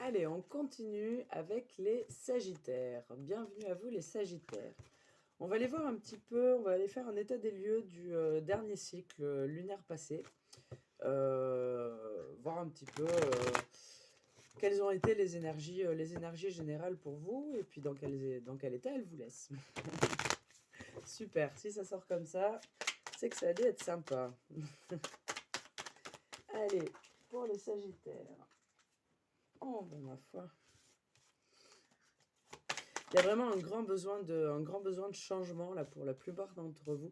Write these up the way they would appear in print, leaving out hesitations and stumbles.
Allez, on continue avec les Sagittaires. Bienvenue à vous les Sagittaires. On va aller voir un petit peu, on va aller faire un état des lieux du dernier cycle lunaire passé. Voir un petit peu quelles ont été les énergies générales pour vous et puis dans quel état elles vous laissent. Super, si ça sort comme ça, c'est que ça a dû être sympa. Allez, pour les Sagittaires. Oh, bon, ma foi. Il y a vraiment un grand besoin de changement là pour la plupart d'entre vous.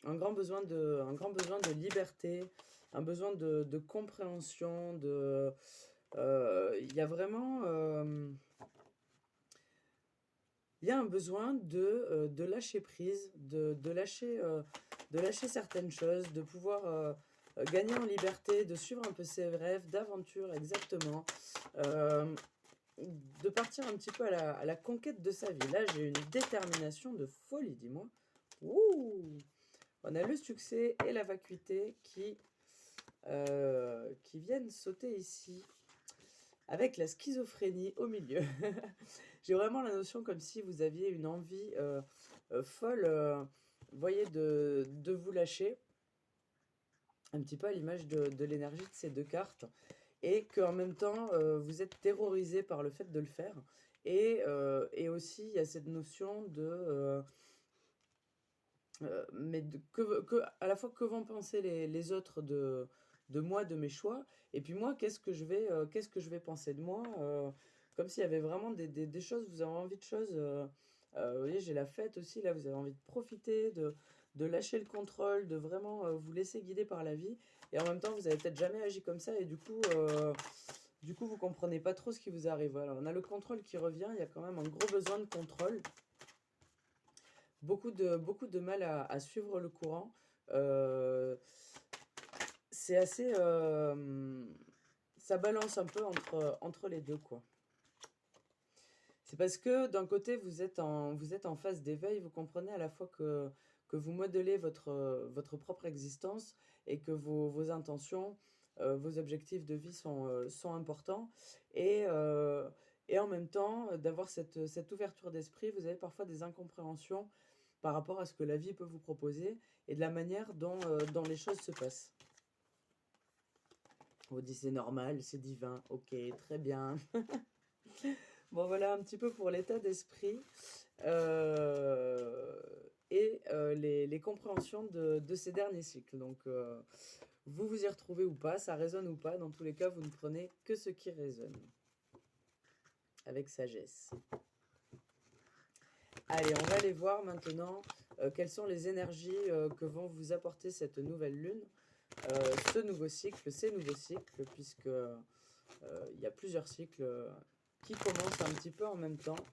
Un grand besoin de liberté, un besoin de compréhension, il y a vraiment, il y a un besoin de lâcher prise, de lâcher certaines choses, de pouvoir gagner en liberté, de suivre un peu ses rêves, d'aventure exactement. Euh, de partir un petit peu à la conquête de sa vie. Là, j'ai une détermination de folie, dis-moi. Ouh! On a le succès et la vacuité qui viennent sauter ici, avec la schizophrénie au milieu. J'ai vraiment la notion comme si vous aviez une envie folle, voyez, de vous lâcher, un petit peu à l'image de l'énergie de ces deux cartes, et qu'en même temps, vous êtes terrorisé par le fait de le faire. Et aussi, il y a cette notion mais à la fois, que vont penser les autres de moi, de mes choix, et puis moi, qu'est-ce que je vais penser de moi, comme s'il y avait vraiment des choses, vous avez envie de choses. Vous voyez, j'ai la fête aussi, là, vous avez envie de profiter, de lâcher le contrôle, de vraiment vous laisser guider par la vie, et en même temps, vous avez peut-être jamais agi comme ça, et du coup, vous comprenez pas trop ce qui vous arrive. Voilà, on a le contrôle qui revient, il y a quand même un gros besoin de contrôle. Beaucoup de mal à suivre le courant. Euh, c'est assez... ça balance un peu entre les deux, quoi. C'est parce que d'un côté, vous êtes en phase d'éveil, vous comprenez à la fois que vous modelez votre propre existence et que vos intentions, vos objectifs de vie sont importants. Et, euh, et en même temps, d'avoir cette ouverture d'esprit, vous avez parfois des incompréhensions par rapport à ce que la vie peut vous proposer et de la manière dont les choses se passent. On vous dit c'est normal, c'est divin, ok, très bien. Bon, voilà un petit peu pour l'état d'esprit les compréhensions de ces derniers cycles. Donc, vous vous y retrouvez ou pas, ça résonne ou pas, dans tous les cas, vous ne prenez que ce qui résonne, avec sagesse. Allez, on va aller voir maintenant quelles sont les énergies que vont vous apporter cette nouvelle lune, ce nouveau cycle, ces nouveaux cycles, puisque il y a plusieurs cycles qui commencent un petit peu en même temps,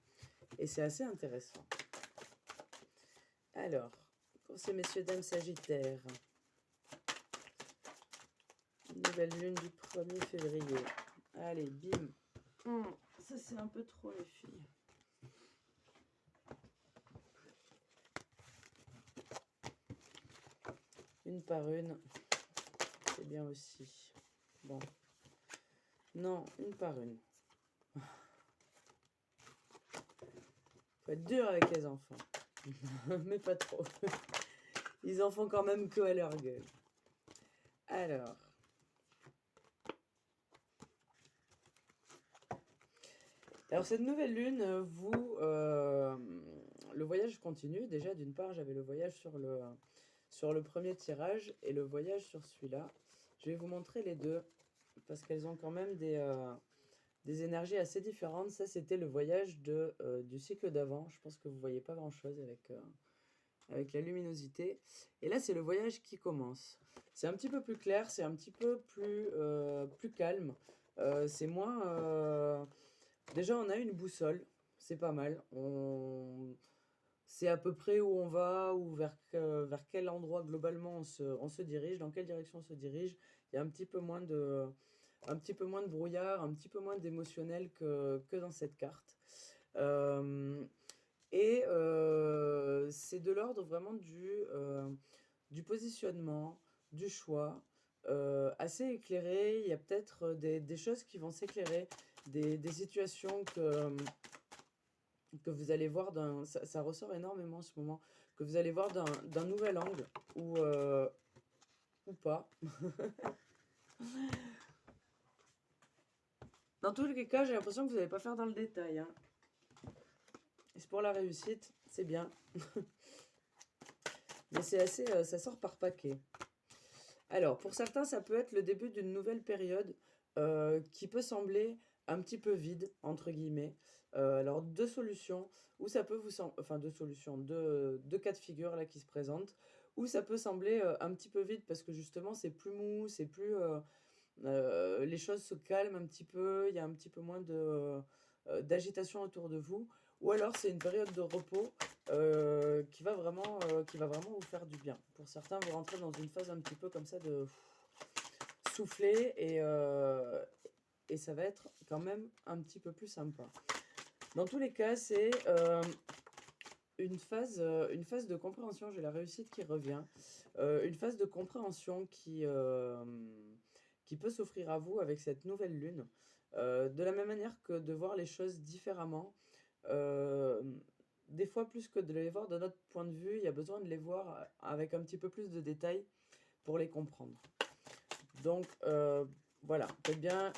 et c'est assez intéressant. Alors, pour ces messieurs dames sagittaires, nouvelle lune du 1er février. Allez, bim. Ça c'est un peu trop les filles. Une par une, c'est bien aussi. Bon. Non, une par une. Faut être dur avec les enfants. Mais pas trop. Ils en font quand même que à leur gueule. Alors. Alors cette nouvelle lune, le voyage continue. Déjà, d'une part, j'avais le voyage sur le premier tirage et le voyage sur celui-là. Je vais vous montrer les deux parce qu'elles ont quand même des énergies assez différentes. Ça, c'était le voyage du cycle d'avant. Je pense que vous voyez pas grand-chose avec la luminosité. Et là, c'est le voyage qui commence. C'est un petit peu plus clair, c'est un petit peu plus calme. C'est moins... Déjà, on a une boussole, c'est pas mal. C'est à peu près où on va, ou vers quel endroit globalement on se dirige, dans quelle direction on se dirige. Il y a un petit peu moins de brouillard, un petit peu moins d'émotionnel que dans cette carte. C'est de l'ordre vraiment du positionnement, du choix, assez éclairé. Il y a peut-être des choses qui vont s'éclairer, des situations que vous allez voir ça ressort énormément en ce moment, que vous allez voir d'un nouvel angle ou pas. Dans tous les cas, j'ai l'impression que vous n'allez pas faire dans le détail, hein. Et c'est pour la réussite, c'est bien. Mais c'est assez, ça sort par paquet. Alors, pour certains, ça peut être le début d'une nouvelle période qui peut sembler un petit peu vide, entre guillemets. Alors, deux solutions, ou ça peut vous sembler, enfin deux solutions, deux cas de figure là qui se présentent, ou ça peut sembler un petit peu vide parce que justement c'est plus mou, c'est plus, les choses se calment un petit peu, il y a un petit peu moins d'agitation autour de vous, ou alors c'est une période de repos qui va vraiment vous faire du bien. Pour certains, vous rentrez dans une phase un petit peu comme ça de souffler et ça va être quand même un petit peu plus sympa. Dans tous les cas, c'est une phase de compréhension, j'ai la réussite qui revient, une phase de compréhension qui peut s'offrir à vous avec cette nouvelle lune. De la même manière que de voir les choses différemment. Euh, des fois, plus que de les voir de notre point de vue, il y a besoin de les voir avec un petit peu plus de détails pour les comprendre. Donc, voilà, peut-être bien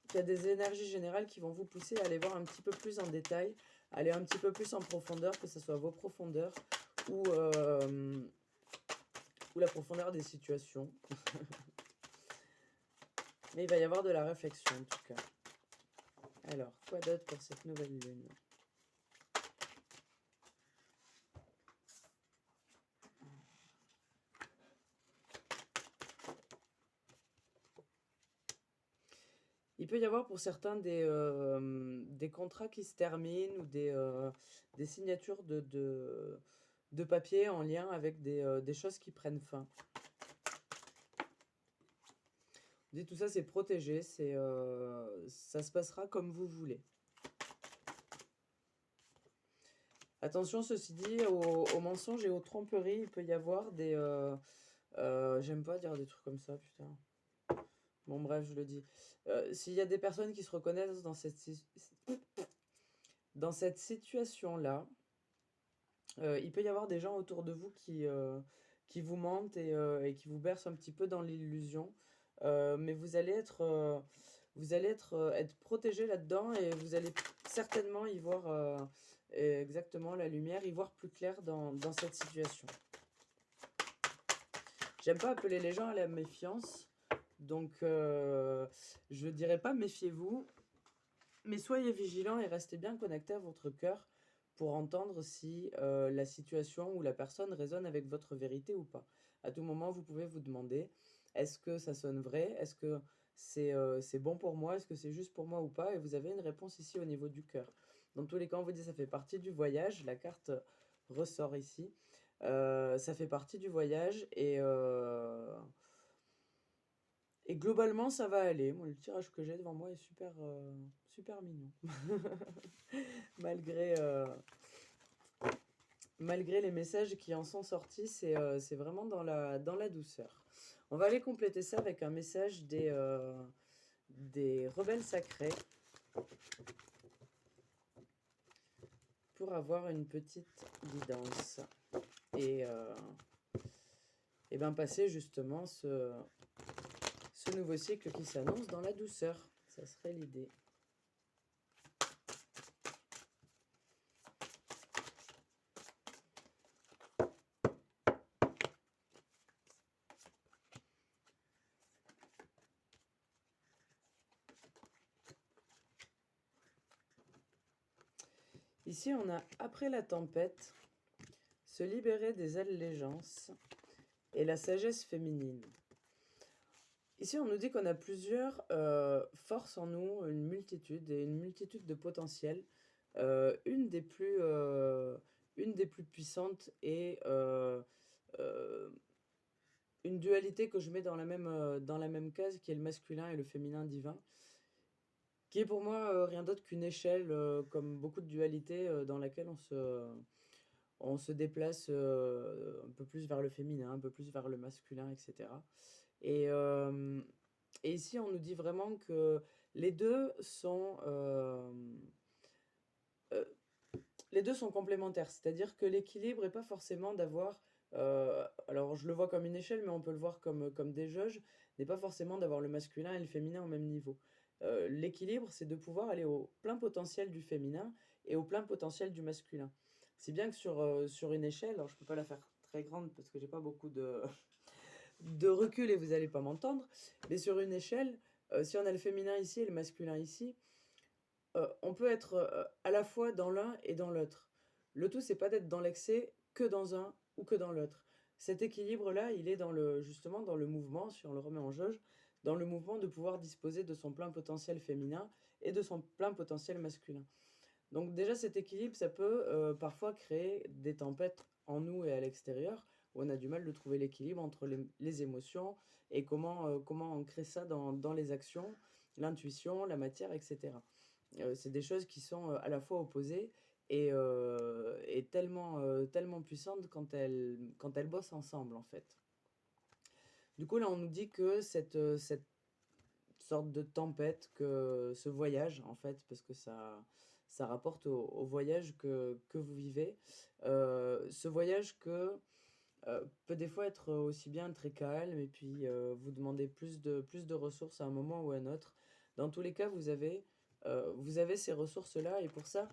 qu'il y a des énergies générales qui vont vous pousser à aller voir un petit peu plus en détail, aller un petit peu plus en profondeur, que ce soit vos profondeurs ou, ou la profondeur des situations. Mais il va y avoir de la réflexion en tout cas. Alors, quoi d'autre pour cette nouvelle lune? Il peut y avoir pour certains des contrats qui se terminent ou des signatures de papier en lien avec des choses qui prennent fin. Dit tout ça, c'est protégé, ça se passera comme vous voulez. Attention, ceci dit, aux mensonges et aux tromperies, il peut y avoir j'aime pas dire des trucs comme ça, putain. Bon, bref, je le dis. S'il y a des personnes qui se reconnaissent dans cette situation-là, il peut y avoir des gens autour de vous qui vous mentent et qui vous bercent un petit peu dans l'illusion. Mais vous allez être protégé là-dedans et vous allez certainement y voir exactement la lumière, y voir plus clair dans cette situation. J'aime pas appeler les gens à la méfiance, donc je dirais pas méfiez-vous, mais soyez vigilants et restez bien connectés à votre cœur pour entendre si la situation ou la personne résonne avec votre vérité ou pas. À tout moment, vous pouvez vous demander, est-ce que ça sonne vrai? Est-ce que c'est bon pour moi? Est-ce que c'est juste pour moi ou pas? Et vous avez une réponse ici au niveau du cœur. Dans tous les cas, on vous dit ça fait partie du voyage. La carte ressort ici. Ça fait partie du voyage et globalement, ça va aller. Moi, le tirage que j'ai devant moi est super mignon. malgré, malgré les messages qui en sont sortis, c'est vraiment dans la douceur. On va aller compléter ça avec un message des rebelles sacrés pour avoir une petite guidance et ben passer justement ce nouveau cycle qui s'annonce dans la douceur. Ça serait l'idée. Ici, on a après la tempête, se libérer des allégeances et la sagesse féminine. Ici, on nous dit qu'on a plusieurs forces en nous, une multitude de potentiels. Une des plus puissantes est une dualité que je mets dans la même case, qui est le masculin et le féminin divin, qui est pour moi rien d'autre qu'une échelle, comme beaucoup de dualités, dans laquelle on se déplace un peu plus vers le féminin, un peu plus vers le masculin, etc. Et, et ici, on nous dit vraiment que les deux sont, euh, les deux sont complémentaires, c'est-à-dire que l'équilibre n'est pas forcément d'avoir, alors je le vois comme une échelle, mais on peut le voir comme des jauges, n'est pas forcément d'avoir le masculin et le féminin au même niveau. L'équilibre, c'est de pouvoir aller au plein potentiel du féminin et au plein potentiel du masculin. Si bien que sur une échelle, alors je ne peux pas la faire très grande parce que j'ai pas beaucoup de recul et vous n'allez pas m'entendre, mais sur une échelle, si on a le féminin ici et le masculin ici, on peut être à la fois dans l'un et dans l'autre. Le tout, c'est pas d'être dans l'excès que dans un ou que dans l'autre. Cet équilibre-là, il est justement dans le mouvement, si on le remet en jauge, dans le mouvement de pouvoir disposer de son plein potentiel féminin et de son plein potentiel masculin. Donc déjà, cet équilibre, ça peut parfois créer des tempêtes en nous et à l'extérieur, où on a du mal de trouver l'équilibre entre les émotions et comment on crée ça dans les actions, l'intuition, la matière, etc. C'est des choses qui sont à la fois opposées et tellement puissantes quand elles bossent ensemble, en fait. Du coup, là, on nous dit que cette sorte de tempête, que ce voyage, en fait, parce que ça rapporte au voyage que vous vivez, ce voyage peut des fois être aussi bien très calme et puis vous demander plus de ressources à un moment ou à un autre. Dans tous les cas, vous avez ces ressources-là et pour ça,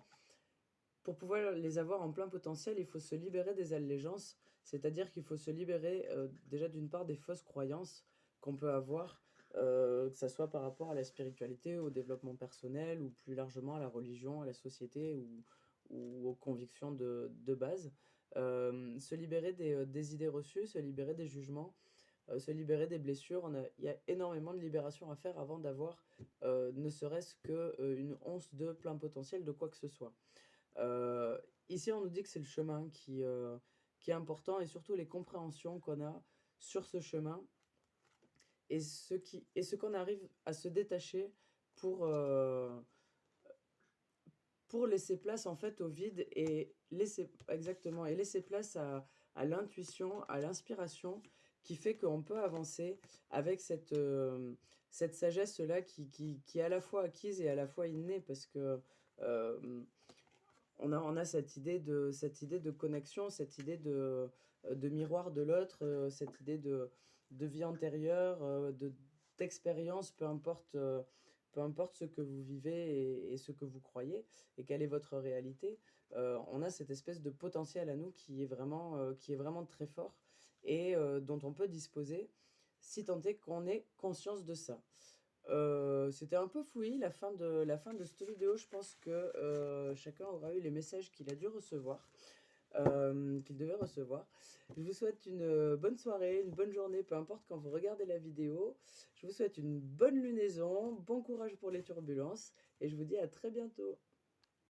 pour pouvoir les avoir en plein potentiel, il faut se libérer des allégeances, c'est-à-dire qu'il faut se libérer déjà d'une part des fausses croyances qu'on peut avoir, que ce soit par rapport à la spiritualité, au développement personnel ou plus largement à la religion, à la société ou aux convictions de base. Se libérer des idées reçues, se libérer des jugements, se libérer des blessures. Il y a énormément de libération à faire avant d'avoir ne serait-ce qu'une once de plein potentiel de quoi que ce soit. Euh, Ici, on nous dit que c'est le chemin qui est important et surtout les compréhensions qu'on a sur ce chemin et ce qu'on arrive à se détacher pour, euh, pour laisser place en fait au vide et laisser place à l'intuition, à l'inspiration qui fait qu'on peut avancer avec cette sagesse-là qui est à la fois acquise et à la fois innée parce que euh, on a cette idée de connexion, cette idée de miroir de l'autre, cette idée de vie antérieure, d'expérience, peu importe ce que vous vivez et ce que vous croyez et quelle est votre réalité. On a cette espèce de potentiel à nous qui est vraiment très fort et dont on peut disposer si tant est qu'on ait conscience de ça. C'était un peu fouillis la fin de cette vidéo. Je pense que chacun aura eu les messages qu'il a dû recevoir, qu'il devait recevoir. Je vous souhaite une bonne soirée, une bonne journée, peu importe quand vous regardez la vidéo. Je vous souhaite une bonne lunaison, bon courage pour les turbulences et je vous dis à très bientôt.